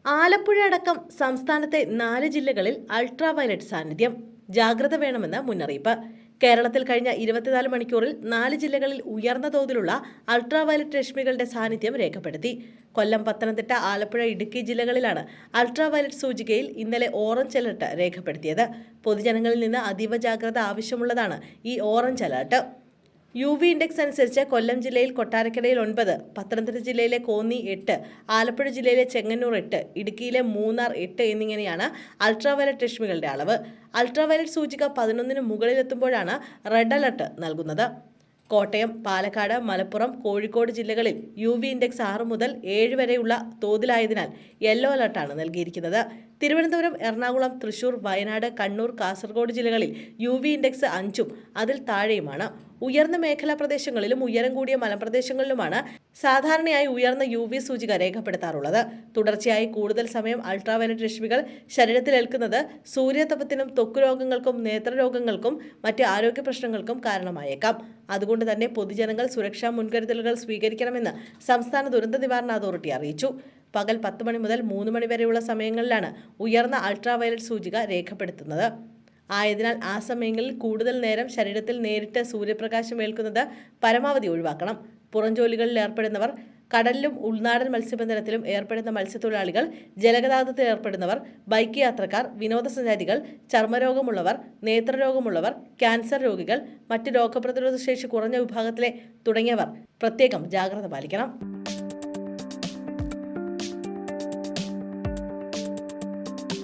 ആലപ്പുഴ അടക്കം സംസ്ഥാനത്തെ 4 ജില്ലകളിൽ അൾട്രാ വയലറ്റ് സാന്നിധ്യം. ജാഗ്രത വേണമെന്ന് മുന്നറിയിപ്പ്. കേരളത്തിൽ കഴിഞ്ഞ 24 മണിക്കൂറിൽ 4 ജില്ലകളിൽ ഉയർന്ന തോതിലുള്ള അൾട്രാ വയലറ്റ് രശ്മികളുടെ സാന്നിധ്യം രേഖപ്പെടുത്തി. കൊല്ലം, പത്തനംതിട്ട, ആലപ്പുഴ, ഇടുക്കി ജില്ലകളിലാണ് അൾട്രാ വയലറ്റ് സൂചികയിൽ ഇന്നലെ ഓറഞ്ച് അലർട്ട് രേഖപ്പെടുത്തിയത്. പൊതുജനങ്ങളിൽ നിന്ന് അതീവ ജാഗ്രത ആവശ്യമുള്ളതാണ് ഈ ഓറഞ്ച് അലർട്ട്. UV ഇൻഡെക്സ് അനുസരിച്ച് കൊല്ലം ജില്ലയിൽ കൊട്ടാരക്കരയിൽ 9, പത്തനംതിട്ട ജില്ലയിലെ കോന്നി 8, ആലപ്പുഴ ജില്ലയിലെ ചെങ്ങന്നൂർ 8, ഇടുക്കിയിലെ മൂന്നാർ 8 എന്നിങ്ങനെയാണ് അൾട്രാവയലറ്റ് രശ്മികളുടെ അളവ്. അൾട്രാവയലറ്റ് സൂചിക 11 മുകളിലെത്തുമ്പോഴാണ് റെഡ് അലർട്ട് നൽകുന്നത്. കോട്ടയം, പാലക്കാട്, മലപ്പുറം, കോഴിക്കോട് ജില്ലകളിൽ UV ഇൻഡെക്സ് 6 മുതൽ 7 വരെയുള്ള തോതിലായതിനാൽ യെല്ലോ അലർട്ടാണ് നൽകിയിരിക്കുന്നത്. തിരുവനന്തപുരം, എറണാകുളം, തൃശൂർ, വയനാട്, കണ്ണൂർ, കാസർഗോഡ് ജില്ലകളിൽ UV ഇൻഡെക്സ് 5ഉം അതിൽ താഴെയുമാണ്. ഉയർന്ന മേഖലാ പ്രദേശങ്ങളിലും ഉയരം കൂടിയ മലമ്പ്രദേശങ്ങളിലുമാണ് സാധാരണയായി ഉയർന്ന UV സൂചിക രേഖപ്പെടുത്താറുള്ളത്. തുടർച്ചയായി കൂടുതൽ സമയം അൾട്രാവയലറ്റ് രശ്മികൾ ശരീരത്തിലേൽക്കുന്നത് സൂര്യാതപത്തിനും ത്വക്ക് രോഗങ്ങൾക്കും നേത്രരോഗങ്ങൾക്കും മറ്റ് ആരോഗ്യ പ്രശ്നങ്ങൾക്കും കാരണമായേക്കാം. അതുകൊണ്ട് തന്നെ പൊതുജനങ്ങൾ സുരക്ഷാ മുൻകരുതലുകൾ സ്വീകരിക്കണമെന്ന് സംസ്ഥാന ദുരന്ത നിവാരണ അതോറിറ്റി അറിയിച്ചു. പകൽ 10 മണി മുതൽ 3 മണി വരെയുള്ള സമയങ്ങളിലാണ് ഉയർന്ന അൾട്രാവയലറ്റ് സൂചിക രേഖപ്പെടുത്തുന്നത്. ആയതിനാൽ ആ സമയങ്ങളിൽ കൂടുതൽ നേരം ശരീരത്തിൽ നേരിട്ട് സൂര്യപ്രകാശം ഏൽക്കുന്നത് പരമാവധി ഒഴിവാക്കണം. പുറം ജോലികളിൽ ഏർപ്പെടുന്നവർ, കടലിലും ഉൾനാടൻ മത്സ്യബന്ധനത്തിലും ഏർപ്പെടുന്ന മത്സ്യത്തൊഴിലാളികൾ, ജലഗതാഗതത്തിൽ ഏർപ്പെടുന്നവർ, ബൈക്ക് യാത്രക്കാർ, വിനോദസഞ്ചാരികൾ, ചർമ്മരോഗമുള്ളവർ, നേത്രരോഗമുള്ളവർ, ക്യാൻസർ രോഗികൾ, മറ്റ് രോഗപ്രതിരോധ ശേഷി കുറഞ്ഞ വിഭാഗത്തിലെ തുടങ്ങിയവർ പ്രത്യേകം ജാഗ്രത പാലിക്കണം.